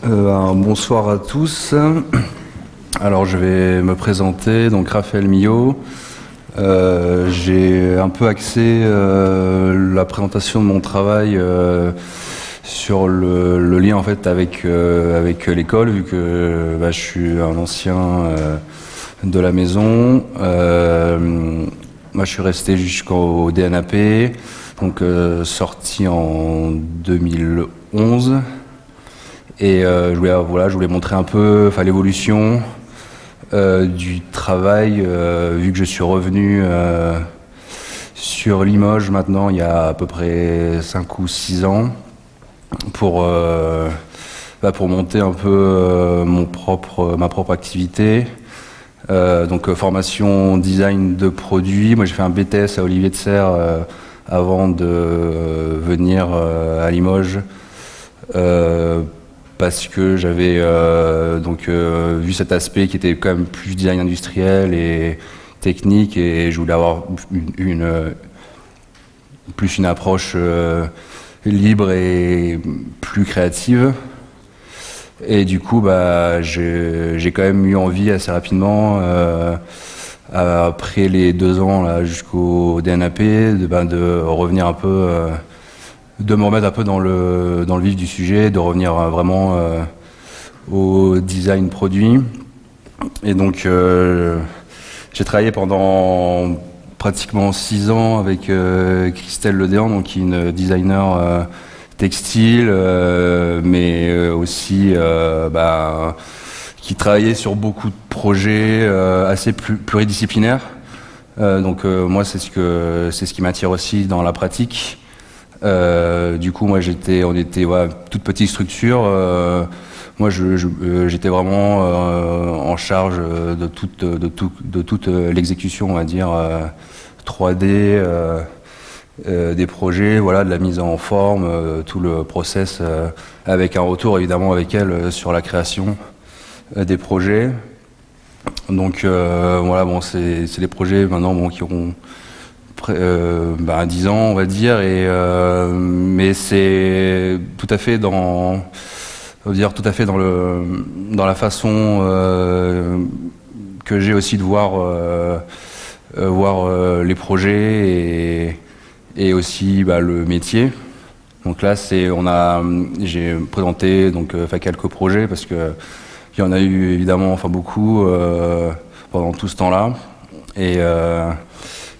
Bonsoir à tous. Alors je vais me présenter, donc Raphaël Millot. J'ai un peu axé la présentation de mon travail sur le lien en fait avec l'école, vu que je suis un ancien de la maison. Moi je suis resté jusqu'au DNAP, donc sorti en 2011. Et je voulais montrer un peu l'évolution du travail, vu que je suis revenu sur Limoges maintenant il y a à peu près 5 ou 6 ans pour monter un peu ma propre activité. Donc formation design de produits. Moi j'ai fait un BTS à Olivier de Serres avant de venir à Limoges. Parce que j'avais vu cet aspect qui était quand même plus design industriel et technique, et je voulais avoir plus une approche libre et plus créative. Et du coup, j'ai quand même eu envie assez rapidement, après les 2 ans là, jusqu'au DNAP, de revenir un peu. De me remettre un peu dans le vif du sujet, de revenir vraiment au design produit. Et donc j'ai travaillé pendant pratiquement 6 ans avec Christelle Ledéan, donc qui est une designer textile, mais aussi qui travaillait sur beaucoup de projets assez pluridisciplinaires. Donc moi c'est ce qui m'attire aussi dans la pratique. Du coup, moi, on était toute petite structure. Moi, j'étais vraiment en charge de toute l'exécution, on va dire, 3D des projets, de la mise en forme, tout le process, avec un retour évidemment avec elle sur la création des projets. Donc c'est des projets maintenant qui auront 10 ans on va dire, mais c'est tout à fait dans la façon que j'ai aussi de voir les projets et aussi le métier. Donc là j'ai présenté quelques projets parce que il y en a eu évidemment beaucoup pendant tout ce temps-là,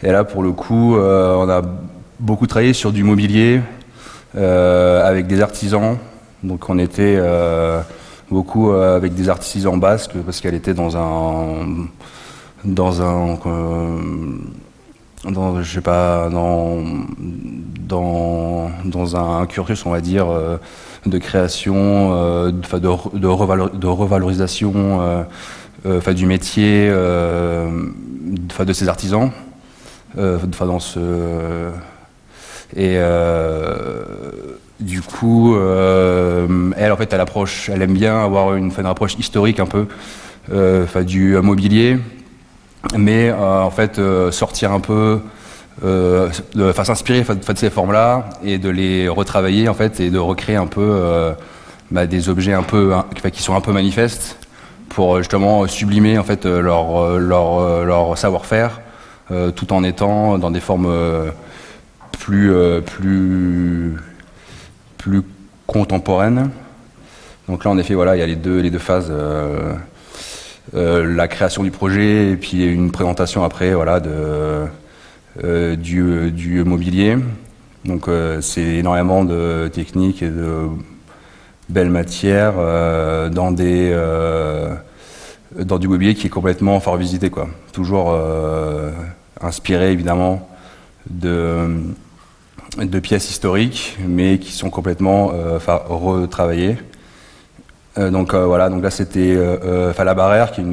et là, pour le coup, on a beaucoup travaillé sur du mobilier avec des artisans. Donc on était beaucoup avec des artisans basques parce qu'elle était dans un cursus, on va dire, de création, de revalorisation du métier, de ces artisans. Du coup, elle en fait elle aime bien avoir une approche historique un peu du mobilier, mais en fait sortir un peu, s'inspirer de ces formes-là et de les retravailler en fait, et de recréer un peu des objets un peu qui sont un peu manifestes pour justement sublimer en fait leur savoir-faire. Tout en étant dans des formes plus contemporaines. Donc là, en effet, il y a les deux phases, la création du projet et puis une présentation après, du mobilier. Donc c'est énormément de techniques et de belles matières dans du mobilier qui est complètement revisité, quoi. Toujours inspiré évidemment de pièces historiques, mais qui sont complètement retravaillées. Donc là c'était La Barrère, qui est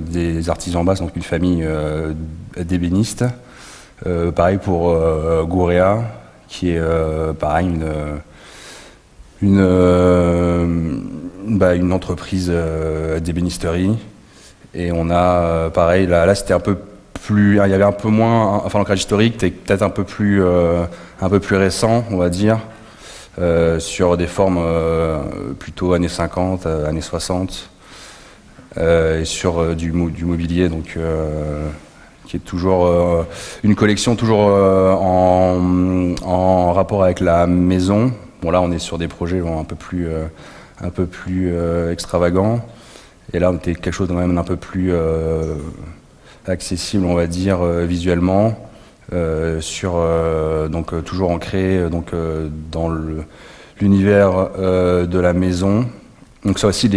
des artisans basques, donc une famille d'ébénistes. Pareil pour Gouréa, qui est pareil une entreprise d'ébénisterie. Et on a pareil, là c'était un peu plus, il y avait un peu moins, l'ancrage historique était peut-être un peu plus récent, on va dire. sur des formes plutôt années 50, années 60, et sur du mobilier, donc qui est toujours une collection toujours en rapport avec la maison. Bon, là on est sur des projets un peu plus extravagants, et là on était quelque chose de même un peu plus accessible, on va dire, visuellement, donc toujours ancré dans l'univers de la maison. Donc ça aussi,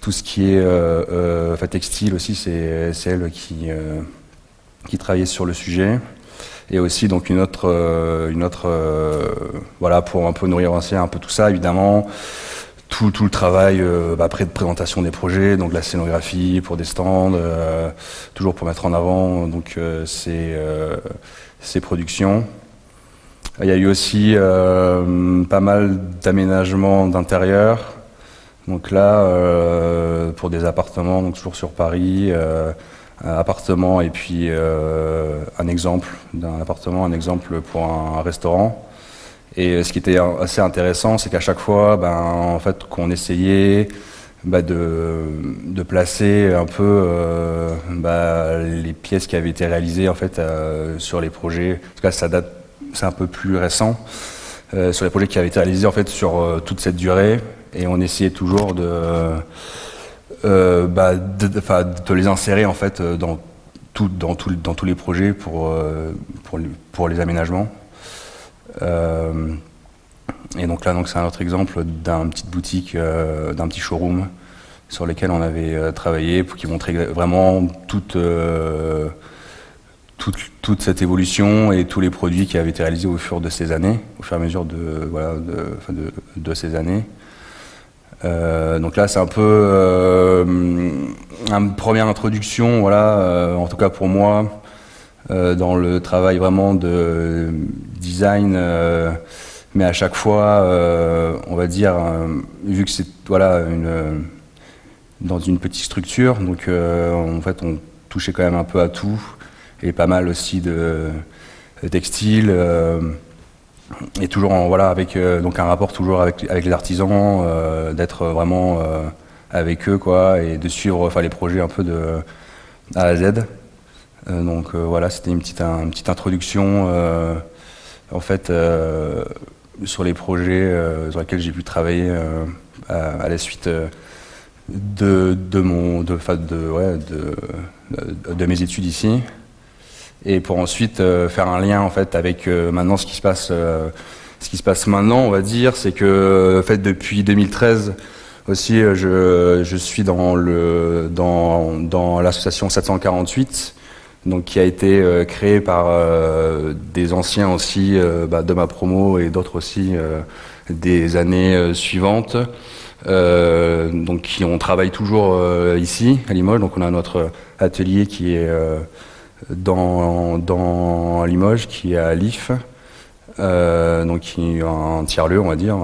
tout ce qui est textile aussi, c'est elle qui travaillait sur le sujet. Et aussi donc une autre voilà, pour un peu nourrir aussi un peu tout ça, évidemment. Tout le travail après de présentation des projets, donc la scénographie pour des stands, toujours pour mettre en avant donc ces productions. Il y a eu aussi pas mal d'aménagements d'intérieur. Donc là, pour des appartements, donc toujours sur Paris, un appartement et puis un exemple d'un appartement, un exemple pour un restaurant. Et ce qui était assez intéressant, c'est qu'à chaque fois, en fait, qu'on essayait de placer un peu les pièces qui avaient été réalisées en fait sur les projets. En tout cas, ça date, c'est un peu plus récent, sur les projets qui avaient été réalisés en fait sur toute cette durée. Et on essayait toujours de les insérer en fait dans tous les projets pour les aménagements. Et donc là, c'est un autre exemple d'une petite boutique, d'un petit showroom sur lequel on avait travaillé, qui montrait vraiment toute cette évolution et tous les produits qui avaient été réalisés au fur de ces années, au fur et à mesure de ces années. Donc là, c'est un peu une première introduction, voilà, en tout cas pour moi, dans le travail vraiment de design, mais à chaque fois, on va dire, vu que c'est voilà dans une petite structure, donc en fait on touchait quand même un peu à tout, et pas mal aussi de textile, et toujours avec donc un rapport toujours avec les artisans, d'être vraiment avec eux quoi, et de suivre les projets un peu de A à Z. Donc voilà, c'était une petite introduction en fait sur les projets sur lesquels j'ai pu travailler à la suite de mes études ici, et pour ensuite faire un lien en fait avec maintenant ce qui se passe maintenant, on va dire, c'est que en fait depuis 2013 aussi je suis dans l'association 748, donc qui a été créé par des anciens aussi de ma promo et d'autres aussi des années suivantes, donc qui on travaille toujours ici à Limoges. Donc on a notre atelier qui est dans Limoges, qui est à l'IF, donc qui est un tiers-lieu, on va dire.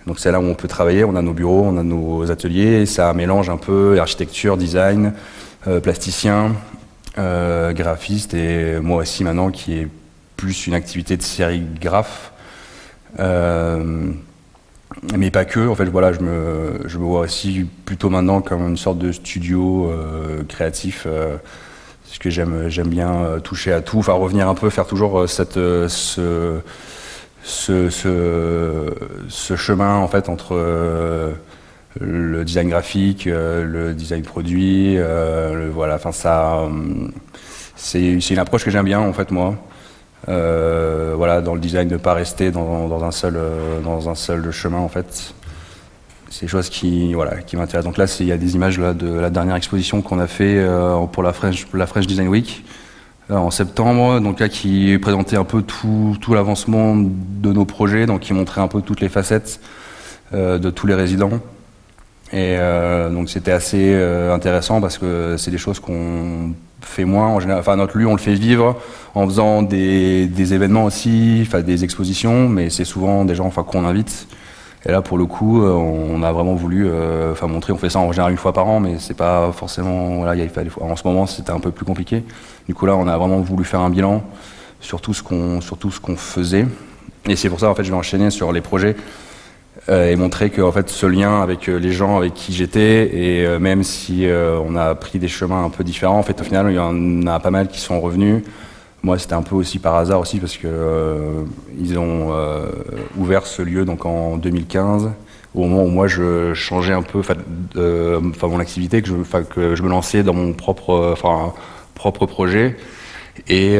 Donc c'est là où on peut travailler, on a nos bureaux, on a nos ateliers, et ça mélange un peu architecture, design, plasticien, graphiste, et moi aussi maintenant qui est plus une activité de sérigraphe, mais pas que. En fait, voilà, je me vois aussi plutôt maintenant comme une sorte de studio créatif, parce que j'aime bien toucher à tout, enfin revenir un peu, faire toujours ce chemin en fait entre le design graphique, le design produit, voilà, enfin ça, c'est une approche que j'aime bien en fait moi. Voilà, dans le design, de ne pas rester dans un seul chemin en fait. C'est des choses qui m'intéressent. Donc là, il y a des images là, de la dernière exposition qu'on a fait pour la French Design Week en septembre. Donc là, qui présentait un peu tout l'avancement de nos projets, donc qui montrait un peu toutes les facettes de tous les résidents. Et donc c'était assez intéressant parce que c'est des choses qu'on fait moins en général. Enfin, notre lieu, on le fait vivre en faisant des événements aussi, des expositions, mais c'est souvent des gens qu'on invite. Et là, pour le coup, on a vraiment voulu montrer. On fait ça en général une fois par an, mais c'est pas forcément. Voilà, en ce moment, c'était un peu plus compliqué. Du coup, là, on a vraiment voulu faire un bilan sur tout ce qu'on faisait. Et c'est pour ça, en fait, je vais enchaîner sur les projets et montrer que en fait, ce lien avec les gens avec qui j'étais, et même si on a pris des chemins un peu différents, en fait, au final, il y en a pas mal qui sont revenus. Moi, c'était un peu aussi par hasard aussi, parce que ils ont ouvert ce lieu donc en 2015, au moment où moi je changeais un peu mon activité, que je me lançais dans mon propre projet, et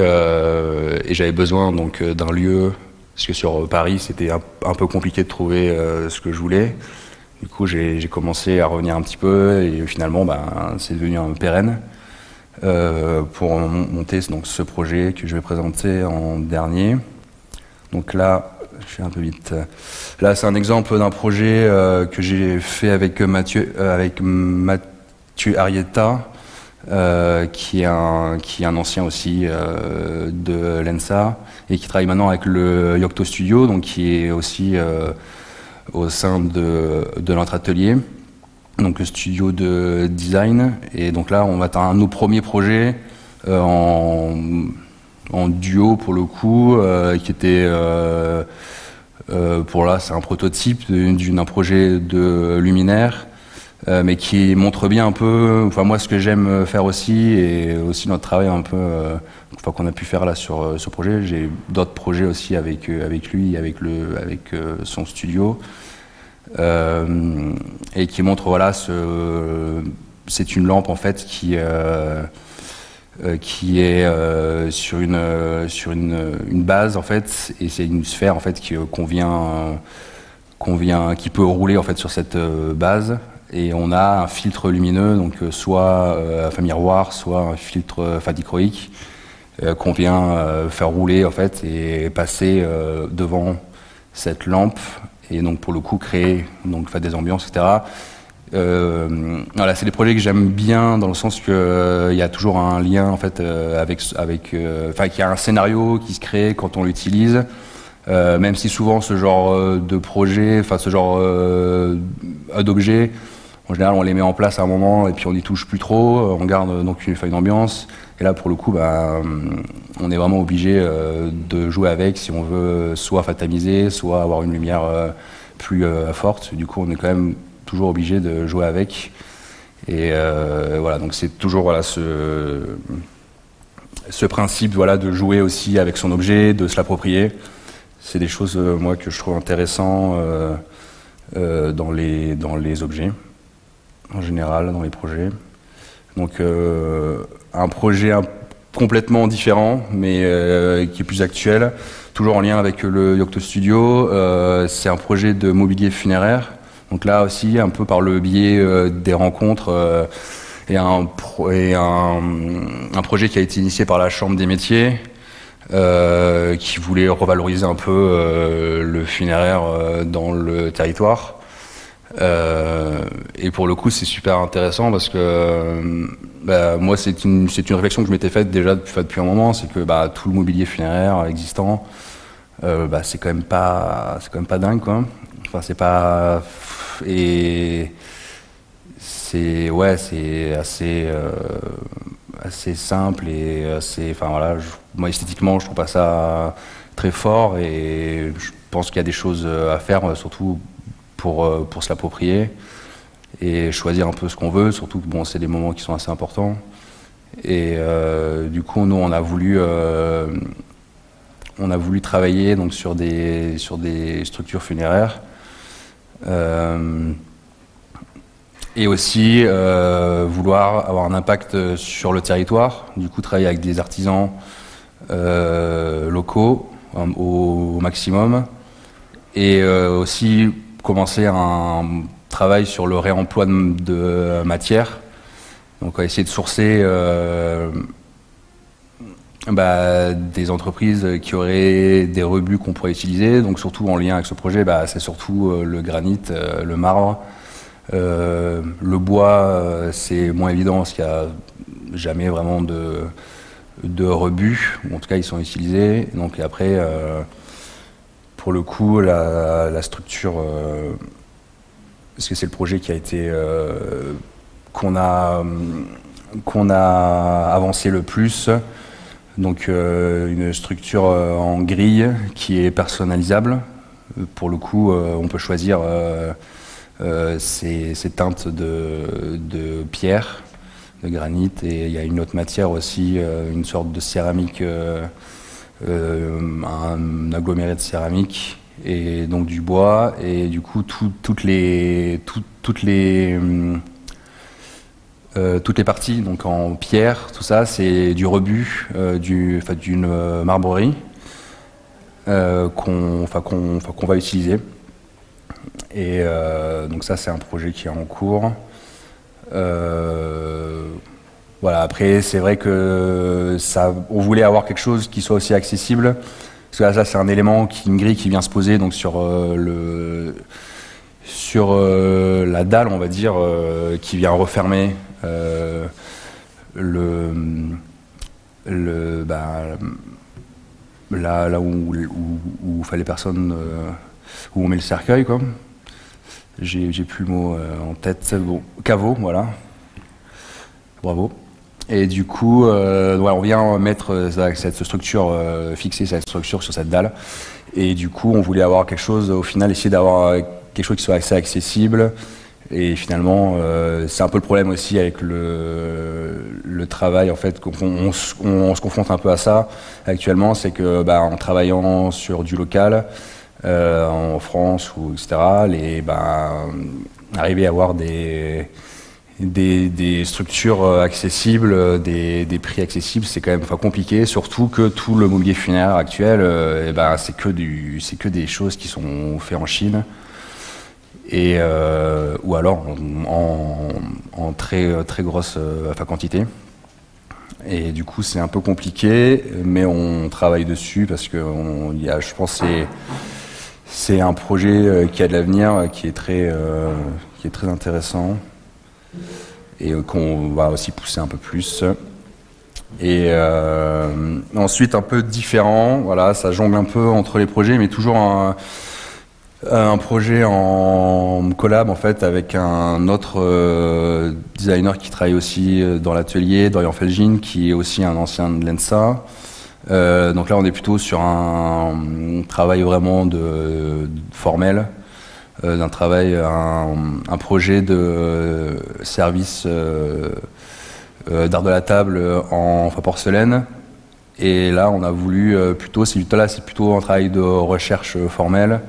j'avais besoin donc d'un lieu, parce que sur Paris c'était un peu compliqué de trouver ce que je voulais. Du coup j'ai commencé à revenir un petit peu, et finalement c'est devenu un pérenne pour monter donc ce projet que je vais présenter en dernier. Donc là, je fais un peu vite. Là, c'est un exemple d'un projet que j'ai fait avec Mathieu Arietta, qui est un ancien aussi de l'ENSA, et qui travaille maintenant avec le Yocto Studio, donc qui est aussi au sein de notre atelier, donc le studio de design. Et donc là, on va être un de nos premiers projets en duo pour le coup, qui était pour là, c'est un prototype d'un projet de luminaire, mais qui montre bien un peu, enfin moi ce que j'aime faire aussi, et aussi notre travail un peu qu'on a pu faire là sur ce projet. J'ai d'autres projets aussi avec lui, avec son studio, et qui montre, voilà, c'est une lampe en fait qui est sur une base en fait, et c'est une sphère en fait qui peut rouler en fait sur cette base, et on a un filtre lumineux, donc soit miroir, soit un filtre dichroïque qu'on vient faire rouler en fait et passer devant cette lampe, et donc pour le coup créer donc des ambiances, etc. Voilà, c'est des projets que j'aime bien, dans le sens que il y a toujours un lien en fait qu'il y a un scénario qui se crée quand on l'utilise, même si souvent ce genre de projet, ce genre d'objet, en général on les met en place à un moment et puis on n'y touche plus trop, on garde donc une ambiance. Et là pour le coup on est vraiment obligé de jouer avec si on veut soit tamiser, soit avoir une lumière plus forte. Du coup on est quand même toujours obligé de jouer avec, et voilà, donc c'est toujours, voilà, ce principe, voilà, de jouer aussi avec son objet, de se l'approprier. C'est des choses moi que je trouve intéressant dans les objets en général, dans les projets. Donc un projet complètement différent, mais qui est plus actuel, toujours en lien avec le Yocto Studio. C'est un projet de mobilier funéraire. Donc là aussi, un peu par le biais des rencontres, et un projet qui a été initié par la Chambre des métiers, qui voulait revaloriser un peu le funéraire dans le territoire. Et pour le coup, c'est super intéressant, parce que moi, c'est une réflexion que je m'étais faite déjà depuis un moment, c'est que tout le mobilier funéraire existant, c'est quand même pas dingue, quoi. Enfin, c'est pas, et c'est assez simple, et voilà, moi esthétiquement je trouve pas ça très fort, et je pense qu'il y a des choses à faire, surtout pour se l'approprier et choisir un peu ce qu'on veut, surtout que c'est des moments qui sont assez importants. Et du coup nous on a voulu travailler donc sur des structures funéraires, et aussi vouloir avoir un impact sur le territoire, du coup travailler avec des artisans locaux au maximum, et aussi commencer un travail sur le réemploi de matières. Donc on va essayer de sourcer des entreprises qui auraient des rebuts qu'on pourrait utiliser, donc surtout en lien avec ce projet, c'est surtout le granit, le marbre. Le bois, c'est moins évident parce qu'il n'y a jamais vraiment de rebuts, ou en tout cas ils sont utilisés. Donc après, pour le coup, la structure, parce que c'est le projet qui a été qu'on a avancé le plus, Donc une structure en grille qui est personnalisable. Pour le coup, on peut choisir ces teintes de pierre, de granit, et il y a une autre matière aussi, une sorte de céramique, un aggloméré de céramique, et donc du bois, et du coup toutes les parties, donc en pierre, tout ça, c'est du rebut d'une marbrerie qu'on va utiliser. Et donc ça, c'est un projet qui est en cours. Voilà, après, c'est vrai que on voulait avoir quelque chose qui soit aussi accessible. Parce que là, ça, c'est un élément, une grille qui vient se poser donc sur la dalle, on va dire, qui vient refermer là où fait les personnes, où on met le cercueil, quoi. J'ai plus le mot en tête. Bon, caveau, voilà. Bravo. Et du coup, voilà, on vient mettre cette structure, fixer cette structure sur cette dalle. Et du coup, on voulait avoir quelque chose, au final, essayer d'avoir quelque chose qui soit assez accessible. Et finalement, c'est un peu le problème aussi avec le travail, en fait, on se confronte un peu à ça actuellement, c'est que en travaillant sur du local, en France, ou etc., arriver à avoir des structures accessibles, des prix accessibles, c'est quand même compliqué, surtout que tout le mobilier funéraire actuel, c'est que des choses qui sont faites en Chine. Et ou alors en très très grosse quantité. Et du coup, c'est un peu compliqué, mais on travaille dessus parce que je pense que c'est un projet qui a de l'avenir, qui est très intéressant et qu'on va aussi pousser un peu plus. Et ensuite, un peu différent, voilà, ça jongle un peu entre les projets, mais toujours un projet en collab en fait avec un autre designer qui travaille aussi dans l'atelier, Dorian Felgin, qui est aussi un ancien de l'ENSA. Donc là on est plutôt sur un travail vraiment formel, d'un travail, un projet de service d'art de la table en porcelaine. Et là on a voulu c'est plutôt un travail de recherche formelle.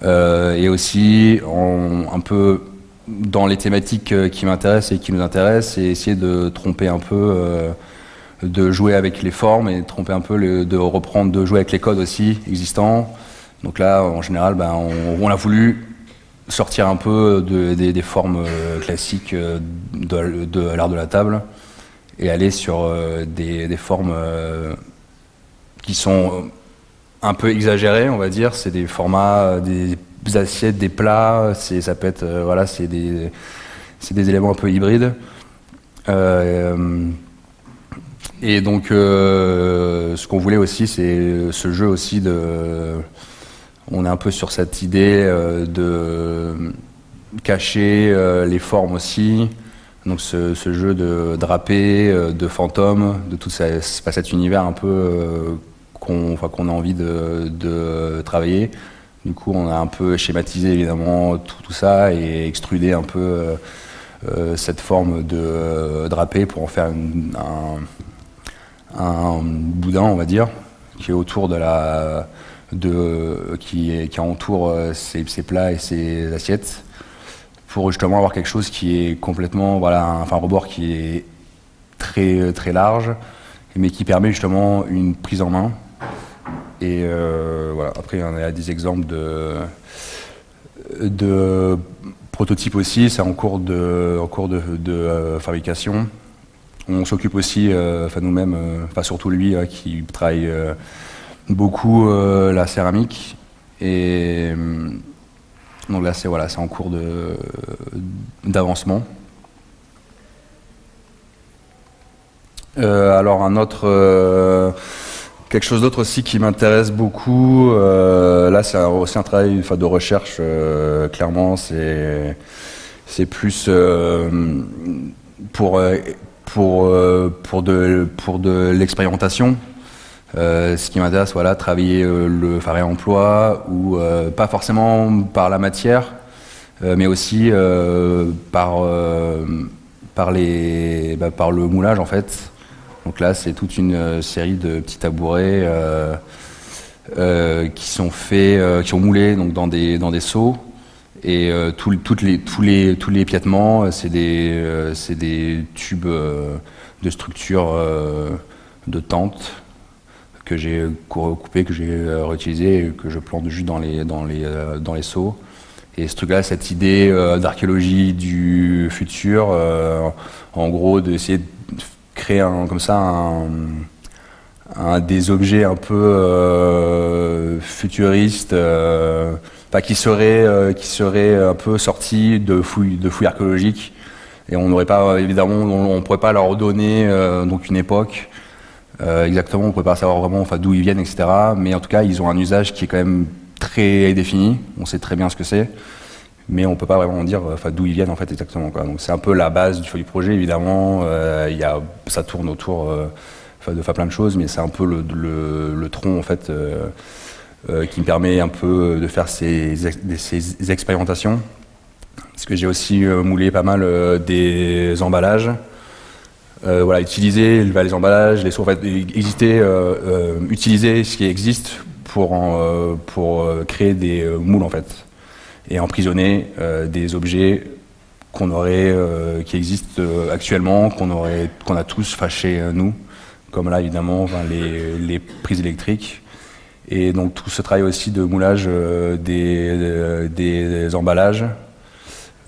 Et aussi un peu dans les thématiques qui m'intéressent et qui nous intéressent, et essayer de tromper un peu, de jouer avec les formes et tromper un peu, de jouer avec les codes aussi existants. Donc là, en général, on a voulu sortir un peu des formes classiques de l'art de la table et aller sur des formes qui sont un peu exagéré, on va dire. C'est des formats, des assiettes, des plats. Ça peut être, c'est des éléments un peu hybrides. Et donc, ce qu'on voulait aussi, c'est ce jeu aussi on est un peu sur cette idée de cacher les formes aussi. Donc, ce jeu de drapé, de fantômes, de tout cet univers un peu qu'on a envie de travailler. Du coup, on a un peu schématisé évidemment tout ça et extrudé un peu cette forme de drapé pour en faire un boudin, on va dire, qui est autour qui entoure ces plats et ces assiettes, pour justement avoir quelque chose qui est complètement, un rebord qui est très très large, mais qui permet justement une prise en main. Et voilà. Après, on a des exemples de prototypes aussi, c'est en cours de fabrication. On s'occupe aussi, nous-mêmes, surtout lui, qui travaille beaucoup la céramique. Et donc là, c'est en cours d'avancement. Alors quelque chose d'autre aussi qui m'intéresse beaucoup, là c'est aussi un travail de recherche, clairement, c'est plus pour pour de l'expérimentation. Ce qui m'intéresse, voilà, travailler le réemploi ou pas forcément par la matière, mais aussi par le moulage en fait. Donc là, c'est toute une série de petits tabourets qui sont faits, qui sont moulés donc dans des seaux. Et tous les épiètements, c'est des tubes de structure de tente que j'ai recoupé, que j'ai réutilisé et que je plante juste dans les seaux. Et ce truc-là, cette idée d'archéologie du futur, en gros, d'essayer de créer comme ça des objets un peu futuristes, qui seraient un peu sortis de fouilles archéologiques. Et on n'aurait pas, évidemment, on pourrait pas leur donner donc une époque. Exactement, on ne peut pas savoir vraiment d'où ils viennent, etc. Mais en tout cas, ils ont un usage qui est quand même très défini. On sait très bien ce que c'est, mais on ne peut pas vraiment dire d'où ils viennent en fait exactement, quoi. Donc c'est un peu la base du projet, évidemment. Ça tourne autour de plein de choses, mais c'est un peu le tronc en fait qui me permet un peu de faire ces expérimentations. Parce que j'ai aussi moulé pas mal des emballages. Utiliser les emballages, les seaux, en fait, utiliser ce qui existe pour créer des moules en fait, et emprisonner des objets qui existent actuellement, qu'on a tous chez nous, comme là évidemment les prises électriques. Et donc tout ce travail aussi de moulage des emballages,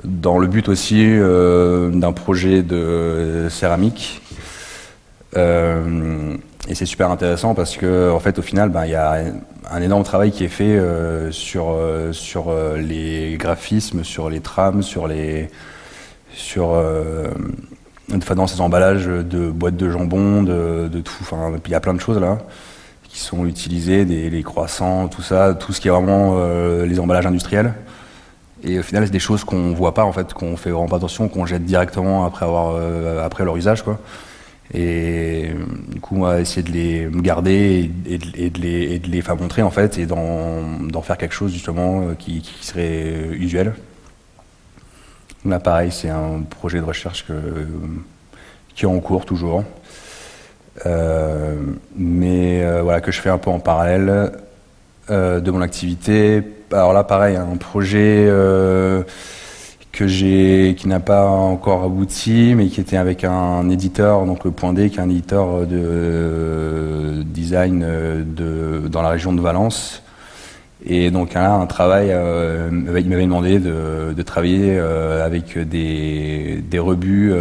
dans le but aussi d'un projet de céramique. Et c'est super intéressant parce que en fait, au final, il y a un énorme travail qui est fait sur les graphismes, sur les trames, dans ces emballages de boîtes de jambon, de tout. Il y a plein de choses là qui sont utilisées, les croissants, tout ça, tout ce qui est vraiment les emballages industriels. Et au final, c'est des choses qu'on voit pas en fait, qu'on fait vraiment pas attention, qu'on jette directement après leur usage, quoi. Et du coup, on va essayer de les garder et de les faire montrer en fait, et d'en faire quelque chose justement qui serait usuel. Là, pareil, c'est un projet de recherche qui est en cours toujours, voilà, que je fais un peu en parallèle de mon activité. Alors là, pareil, un projet qui n'a pas encore abouti, mais qui était avec un éditeur, donc le Point D, qui est un éditeur de design dans la région de Valence. Et donc là, un travail, il m'avait demandé de travailler avec des rebuts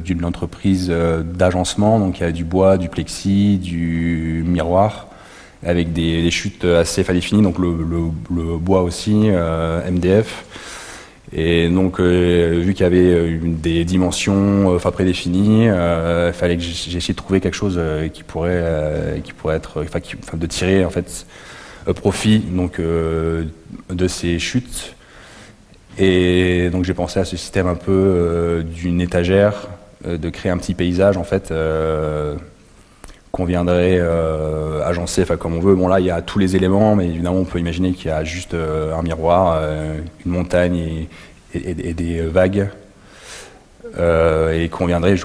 d'une entreprise d'agencement. Donc il y a du bois, du plexi, du miroir, avec des chutes assez définies, donc le bois aussi, MDF. Et donc, vu qu'il y avait des dimensions prédéfinies, il fallait que j'essaie de trouver quelque chose qui pourrait être, de tirer en fait profit donc de ces chutes. Et donc j'ai pensé à ce système un peu d'une étagère, de créer un petit paysage en fait qu'on viendrait agencer comme on veut. Bon là il y a tous les éléments, mais évidemment on peut imaginer qu'il y a juste un miroir, une montagne et des vagues, et qu'on viendrait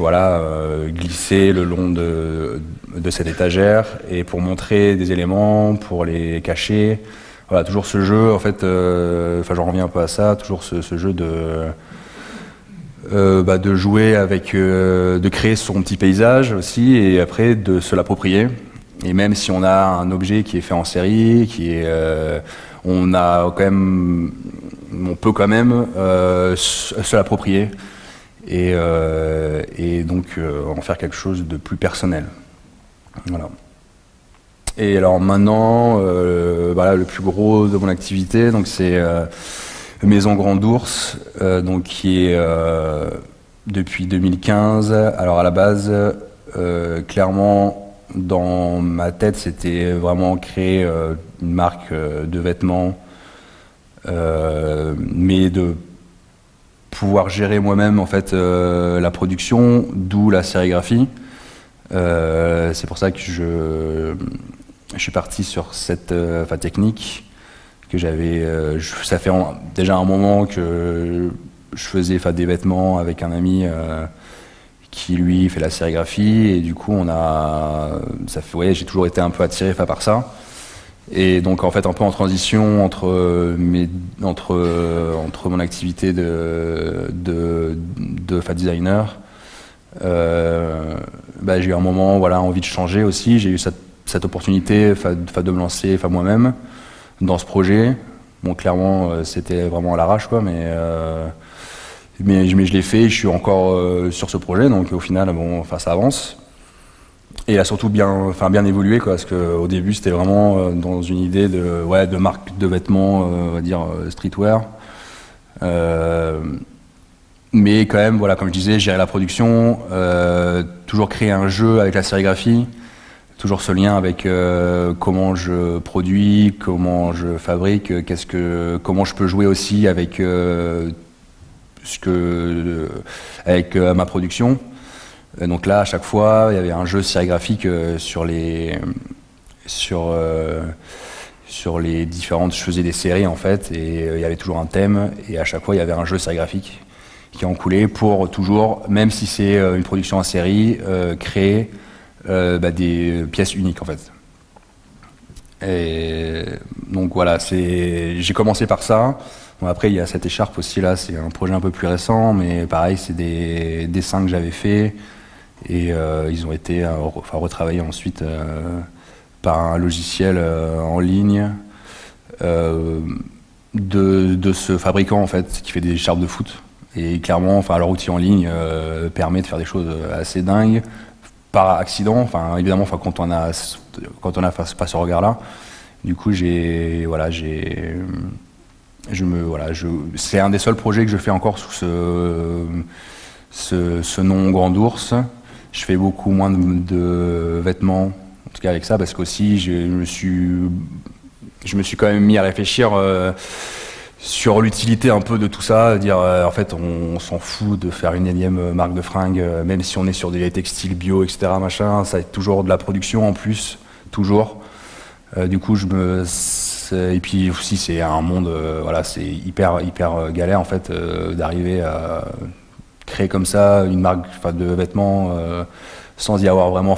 glisser le long de cette étagère, et pour montrer des éléments, pour les cacher. Voilà, toujours ce jeu en fait, j'en reviens un peu à ça, toujours ce jeu de jouer avec, de créer son petit paysage aussi, et après de se l'approprier. Et même si on a un objet qui est fait en série, on peut quand même se l'approprier et donc en faire quelque chose de plus personnel. Voilà. Et alors maintenant, le plus gros de mon activité, donc c'est Maison Grand Ours, donc qui est depuis 2015. Alors à la base, clairement, dans ma tête, c'était vraiment créer une marque de vêtements, mais pouvoir gérer moi-même en fait la production, d'où la sérigraphie. C'est pour ça que je suis parti sur cette technique que j'avais. Ça fait déjà un moment que je faisais des vêtements avec un ami qui lui fait la sérigraphie, et du coup j'ai toujours été un peu attiré par ça. Et donc en fait un peu en transition entre mon activité de designer, j'ai eu un moment envie de changer aussi. J'ai eu cette opportunité de me lancer moi-même dans ce projet. Bon, clairement c'était vraiment à l'arrache quoi, mais je l'ai fait. Je suis encore sur ce projet, donc au final ça avance. Et il a surtout bien évolué quoi, parce qu'au début c'était vraiment dans une idée de marque de vêtements, on va dire streetwear. Mais quand même, comme je disais, gérer la production, toujours créer un jeu avec la sérigraphie, toujours ce lien avec comment je produis, comment je fabrique, comment je peux jouer aussi avec ma production. Donc là, à chaque fois, il y avait un jeu sérigraphique sur les différentes. Je faisais des séries en fait, et il y avait toujours un thème, et à chaque fois, il y avait un jeu sérigraphique qui en coulait pour toujours, même si c'est une production en série, créer des pièces uniques en fait. Et donc voilà, j'ai commencé par ça. Bon, après, il y a cette écharpe aussi là, c'est un projet un peu plus récent, mais pareil, c'est des dessins que j'avais faits. Et ils ont été retravaillés ensuite par un logiciel en ligne de ce fabricant en fait qui fait des écharpes de foot. Et clairement, leur outil en ligne permet de faire des choses assez dingues par accident. Évidemment, quand on a pas ce regard-là. Du coup, c'est un des seuls projets que je fais encore sous ce nom Grand Ours. Je fais beaucoup moins de vêtements, en tout cas avec ça, parce qu'aussi je me suis quand même mis à réfléchir sur l'utilité un peu de tout ça, dire en fait on s'en fout de faire une énième marque de fringues, même si on est sur des textiles bio, etc. Machin, ça va être toujours de la production en plus, toujours. Du coup et puis aussi c'est un monde, c'est hyper galère en fait d'arriver à créer comme ça une marque de vêtements sans y avoir vraiment,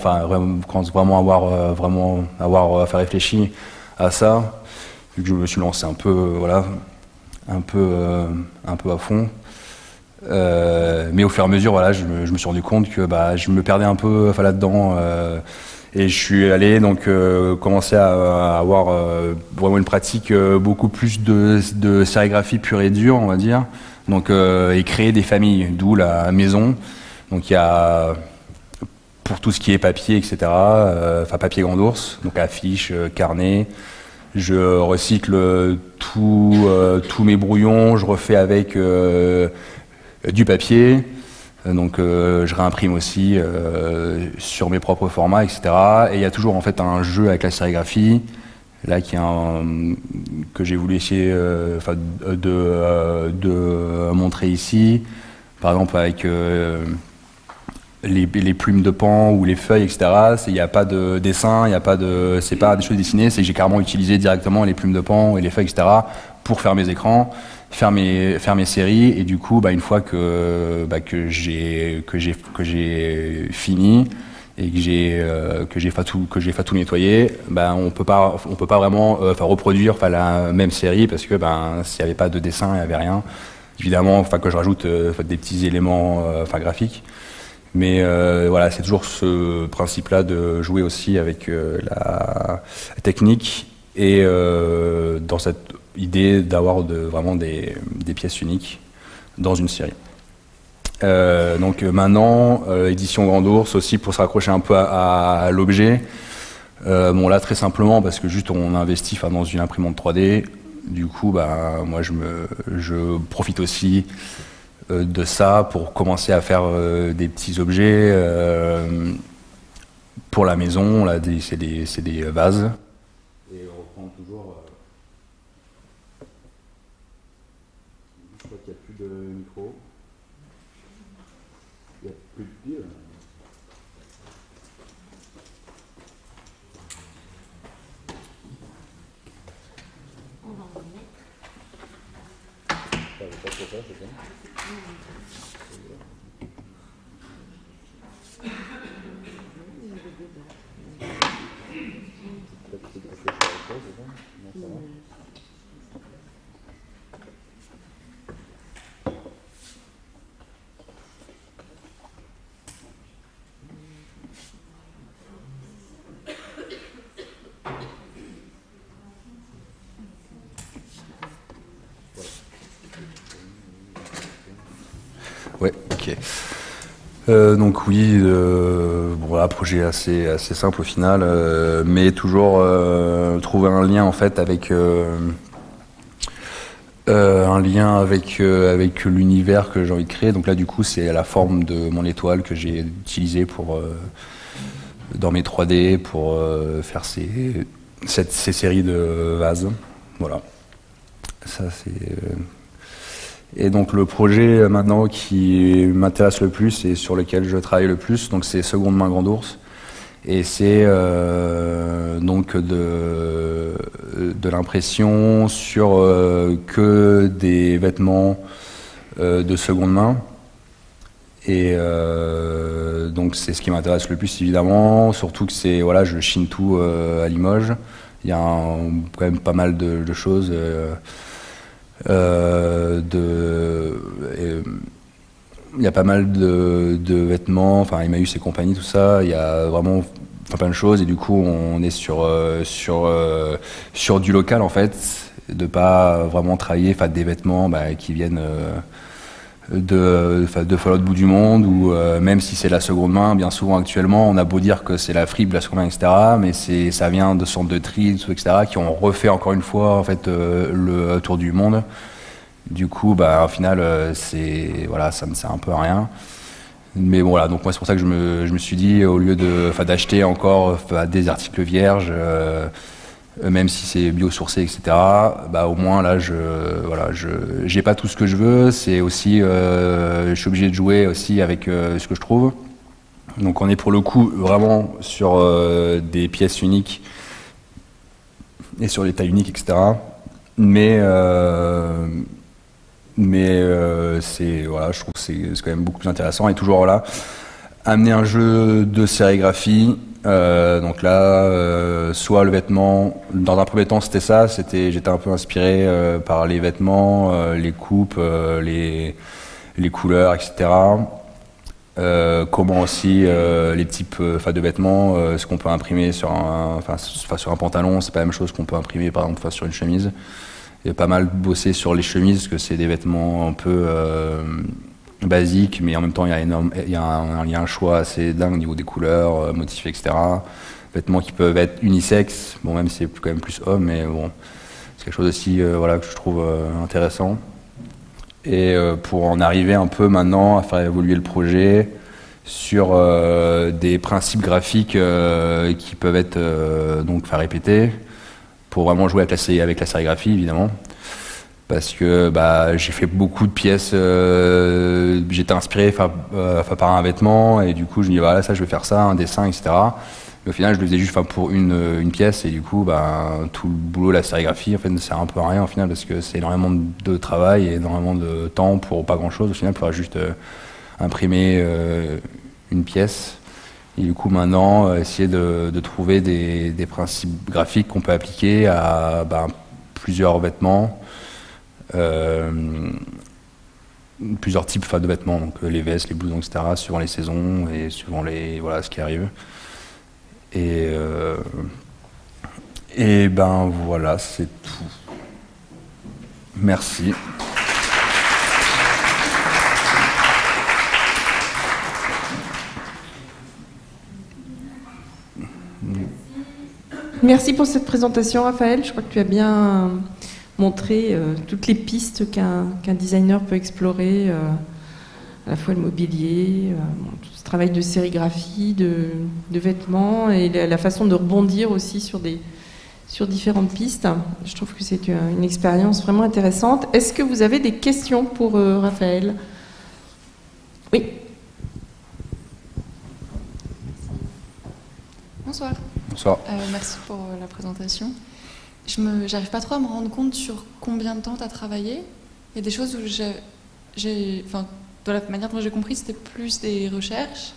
avoir fait réfléchir à ça, vu que je me suis lancé un peu à fond. Mais au fur et à mesure, je me suis rendu compte que je me perdais un peu là-dedans, et je suis allé commencer à avoir vraiment une pratique beaucoup plus de sérigraphie pure et dure, on va dire. Et créer des familles, d'où la maison. Donc il y a pour tout ce qui est papier, etc. Papier Grand Ours, donc affiches, carnets. Je recycle tous mes brouillons, je refais avec du papier. Je réimprime aussi sur mes propres formats, etc. Et il y a toujours en fait un jeu avec la sérigraphie. Là, que j'ai voulu essayer de montrer ici, par exemple avec les plumes de pan ou les feuilles, etc. Il n'y a pas de dessin, c'est pas des choses dessinées, c'est que j'ai carrément utilisé directement les plumes de pan et les feuilles, etc. pour faire mes écrans, faire mes séries. Et du coup, une fois que j'ai fini et que j'ai fait tout nettoyer, on peut pas vraiment reproduire la même série, parce que s'il n'y avait pas de dessin, il n'y avait rien. Évidemment, que je rajoute des petits éléments graphiques, mais c'est toujours ce principe-là de jouer aussi avec la technique, et dans cette idée d'avoir vraiment des pièces uniques dans une série. Maintenant, édition Grand Ours aussi, pour se raccrocher un peu à l'objet. Là, très simplement, parce que juste on investit dans une imprimante 3D. Du coup, moi je profite aussi de ça pour commencer à faire des petits objets pour la maison. Là, c'est des vases. Et on reprend toujours. Je crois qu'il n'y a plus de micro. Ok. Donc oui, bon, voilà, projet assez simple au final, mais toujours trouver un lien en fait avec avec l'univers que j'ai envie de créer. Donc là du coup c'est la forme de mon étoile que j'ai utilisée pour dans mes 3D pour faire ces séries de vases. Voilà. Ça c'est et donc le projet maintenant qui m'intéresse le plus et sur lequel je travaille le plus, donc c'est Seconde main Grand Ours. Et c'est donc de l'impression sur que des vêtements de seconde main. Et donc c'est ce qui m'intéresse le plus évidemment, surtout que c'est voilà, je chine tout à Limoges. Il y a quand même pas mal de choses. Il y a pas mal de vêtements, enfin Emmaüs et compagnie, tout ça. Il y a vraiment plein de choses et du coup on est sur du local en fait, de pas vraiment travailler des vêtements qui viennent de fois l'autre bout du monde ou même si c'est la seconde main, bien souvent actuellement on a beau dire que c'est la fripe, la seconde main, etc. Mais ça vient de centres de tri, etc. qui ont refait encore une fois en fait le tour du monde. Du coup, au final, voilà, ça me sert un peu à rien. Mais bon, voilà, donc moi c'est pour ça que je me suis dit, au lieu d'acheter encore des articles vierges, même si c'est biosourcé, etc. Au moins là, j'ai pas tout ce que je veux. C'est aussi, je suis obligé de jouer aussi avec ce que je trouve. Donc on est pour le coup vraiment sur des pièces uniques et sur des tailles uniques, etc. Mais voilà, je trouve que c'est quand même beaucoup plus intéressant et toujours là amener un jeu de sérigraphie. Donc là, soit le vêtement, dans un premier temps c'était ça, j'étais un peu inspiré par les vêtements, les coupes, les couleurs, etc. Comment aussi les types de vêtements, ce qu'on peut imprimer sur sur un pantalon, c'est pas la même chose qu'on peut imprimer par exemple sur une chemise. J'ai pas mal bossé sur les chemises parce que c'est des vêtements un peu basiques, mais en même temps il y a un choix assez dingue au niveau des couleurs, motifs, etc. Vêtements qui peuvent être unisexes, bon même si c'est quand même plus homme, mais bon c'est quelque chose aussi voilà, que je trouve intéressant. Et pour en arriver un peu maintenant à faire évoluer le projet sur des principes graphiques qui peuvent être donc répéter, pour vraiment jouer avec la sérigraphie évidemment, parce que j'ai fait beaucoup de pièces, j'étais inspiré par un vêtement et du coup je me dis voilà, ça je vais faire ça, un dessin, etc. Mais au final je le faisais juste pour une pièce et du coup tout le boulot, la sérigraphie en fait ne sert un peu à rien au final, parce que c'est énormément de travail et énormément de temps pour pas grand chose au final, pour juste imprimer une pièce. Et du coup maintenant essayer de trouver des principes graphiques qu'on peut appliquer à plusieurs vêtements, plusieurs types de vêtements, donc les vestes, les blousons, etc. suivant les saisons et suivant voilà, ce qui arrive. Et voilà, c'est tout. Merci. Merci pour cette présentation, Raphaël. Je crois que tu as bien montré toutes les pistes qu'un designer peut explorer, à la fois le mobilier, tout ce travail de sérigraphie, de vêtements, et la façon de rebondir aussi sur différentes pistes. Je trouve que c'est une expérience vraiment intéressante. Est-ce que vous avez des questions pour Raphaël? Oui. Bonsoir. Bonsoir. Merci pour la présentation. J'arrive pas trop à me rendre compte sur combien de temps tu as travaillé. Il y a des choses où de la manière dont j'ai compris, c'était plus des recherches,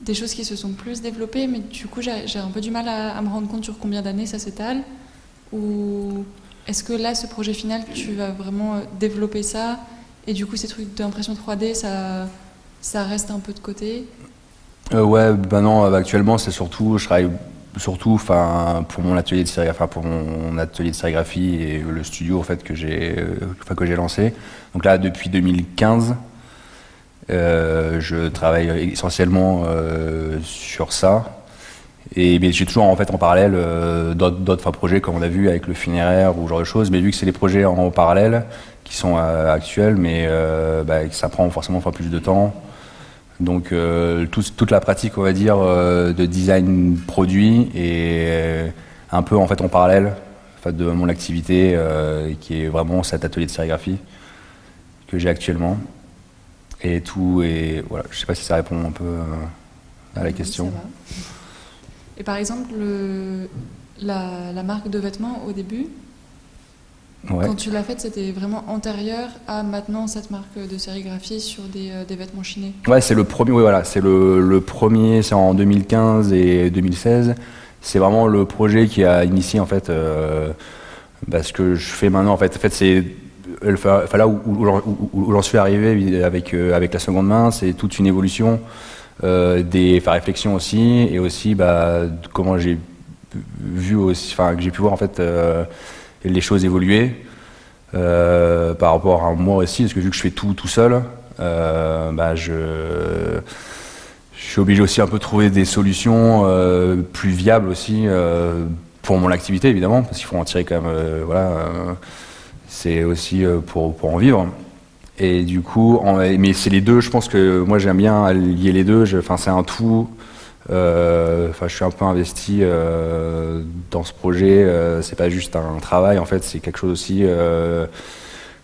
des choses qui se sont plus développées, mais du coup j'ai un peu du mal à me rendre compte sur combien d'années ça s'étale. Ou est-ce que là, ce projet final, tu vas vraiment développer ça, et du coup ces trucs d'impression 3D, ça reste un peu de côté? Ouais, non, actuellement c'est surtout, je travaille surtout pour mon atelier de sérigraphie et le studio en fait que j'ai lancé. Donc là depuis 2015 Je travaille essentiellement sur ça. Mais j'ai toujours en fait en parallèle d'autres projets comme on a vu avec le funéraire ou ce genre de choses. Mais vu que c'est des projets en parallèle qui sont actuels, mais ça prend forcément plus de temps. Donc toute la pratique, on va dire, de design produit est un peu en fait en parallèle de mon activité qui est vraiment cet atelier de sérigraphie que j'ai actuellement. Et voilà, je sais pas si ça répond un peu à la question. Ça va. Et par exemple, la marque de vêtements au début, quand tu l'as faite, c'était vraiment antérieur à maintenant cette marque de sérigraphie sur des vêtements chinés. Ouais, c'est le premier, oui, voilà, c'est le premier, c'est en 2015 et 2016. C'est vraiment le projet qui a initié en fait ce que je fais maintenant. En fait c'est là où j'en suis arrivé avec la seconde main, c'est toute une évolution. Des réflexions aussi, et aussi comment j'ai vu aussi, que j'ai pu voir en fait les choses évoluer par rapport à moi aussi, parce que vu que je fais tout seul, je suis obligé aussi un peu de trouver des solutions plus viables aussi pour mon activité évidemment, parce qu'il faut en tirer quand même, c'est aussi pour en vivre. Et du coup, mais c'est les deux, je pense que moi j'aime bien lier les deux, c'est un tout. Je suis un peu investi dans ce projet, c'est pas juste un travail en fait, c'est quelque chose aussi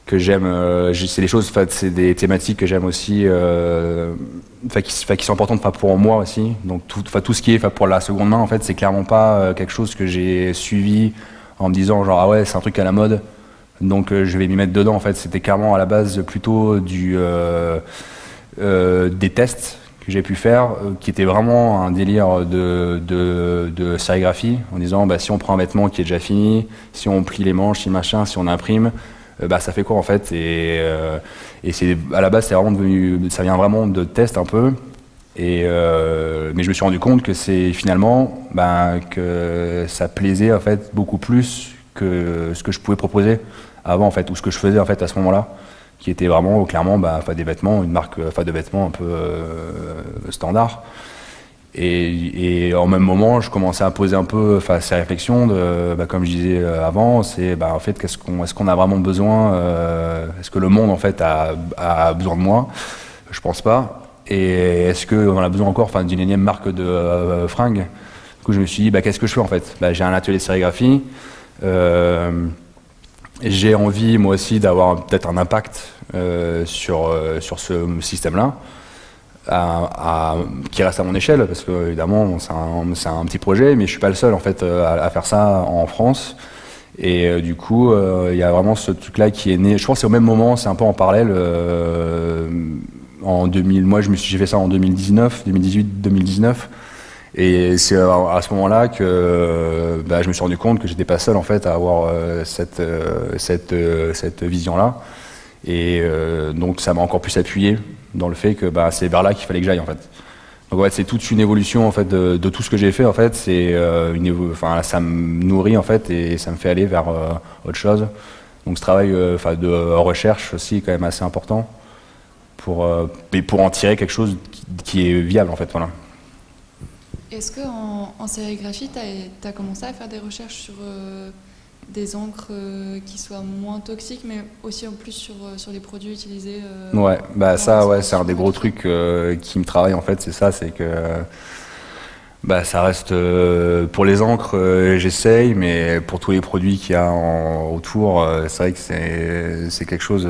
que j'aime, c'est des choses, c'est des thématiques que j'aime aussi, qui sont importantes pour moi aussi. Donc tout ce qui est pour la seconde main en fait, c'est clairement pas quelque chose que j'ai suivi en me disant genre ah ouais c'est un truc à la mode. Donc je vais m'y mettre dedans en fait, c'était clairement à la base plutôt des tests que j'ai pu faire, qui était vraiment un délire de sérigraphie, en disant si on prend un vêtement qui est déjà fini, si on plie les manches, si machin, si on imprime, ça fait quoi en fait, et c'est à la base c'est vraiment devenu, ça vient vraiment de tests un peu, mais je me suis rendu compte que c'est finalement que ça plaisait en fait beaucoup plus que ce que je pouvais proposer avant en fait, ou ce que je faisais en fait à ce moment-là, qui était vraiment clairement des vêtements, une marque de vêtements un peu standard. Et en même moment, je commençais à poser un peu ces réflexions de, comme je disais avant, c'est en fait est-ce qu'on a vraiment besoin, est-ce que le monde en fait a besoin de moi? Je pense pas. Et est-ce qu'on a besoin encore d'une énième marque de fringues? Du coup, je me suis dit qu'est-ce que je fais en fait? J'ai un atelier de sérigraphie. J'ai envie moi aussi d'avoir peut-être un impact sur ce système-là, qui reste à mon échelle, parce que évidemment c'est un petit projet, mais je suis pas le seul en fait à faire ça en France. Et du coup, il y a vraiment ce truc-là qui est né. Je pense que c'est au même moment, c'est un peu en parallèle. En 2000, moi j'ai fait ça en 2019, 2018, 2019. Et c'est à ce moment-là que je me suis rendu compte que j'étais pas seul en fait à avoir cette vision-là. Et donc ça m'a encore plus appuyé dans le fait que c'est vers là qu'il fallait que j'aille en fait. Donc c'est toute une évolution en fait de tout ce que j'ai fait en fait. C'est ça me nourrit en fait et ça me fait aller vers autre chose. Donc ce travail de recherche aussi est quand même assez important pour en tirer quelque chose qui est viable en fait. Voilà. Est-ce qu'en sérigraphie, tu as commencé à faire des recherches sur des encres qui soient moins toxiques, mais aussi en plus sur les produits utilisés Ouais, c'est un des gros trucs qui me travaille en fait, c'est ça, c'est que ça reste pour les encres, j'essaye, mais pour tous les produits qu'il y a autour, c'est vrai que c'est quelque chose.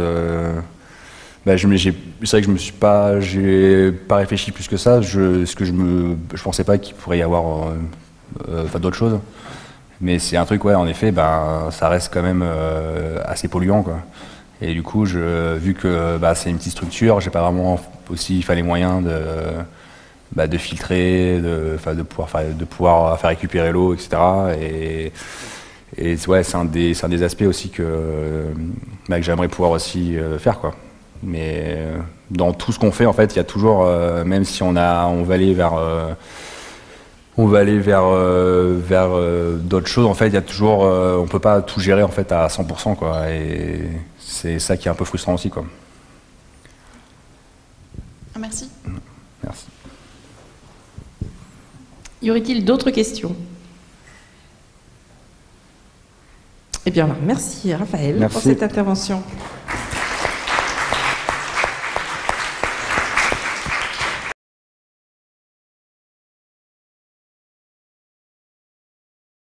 C'est vrai que j'ai pas réfléchi plus que ça. Je pensais pas qu'il pourrait y avoir d'autres choses. Mais c'est un truc, ouais, en effet, ça reste quand même assez polluant, quoi. Et du coup, vu que c'est une petite structure, j'ai pas vraiment aussi les moyens de filtrer, de pouvoir faire récupérer l'eau, etc. Et ouais, c'est un des aspects aussi que j'aimerais pouvoir aussi faire, quoi. Mais dans tout ce qu'on fait en fait, il y a toujours, même si on va aller vers d'autres choses, en fait, il y a toujours, on peut pas tout gérer en fait à 100%, quoi. Et c'est ça qui est un peu frustrant aussi, quoi. Merci. Merci. Y aurait-il d'autres questions? Eh bien, merci Raphaël pour Merci. cette intervention.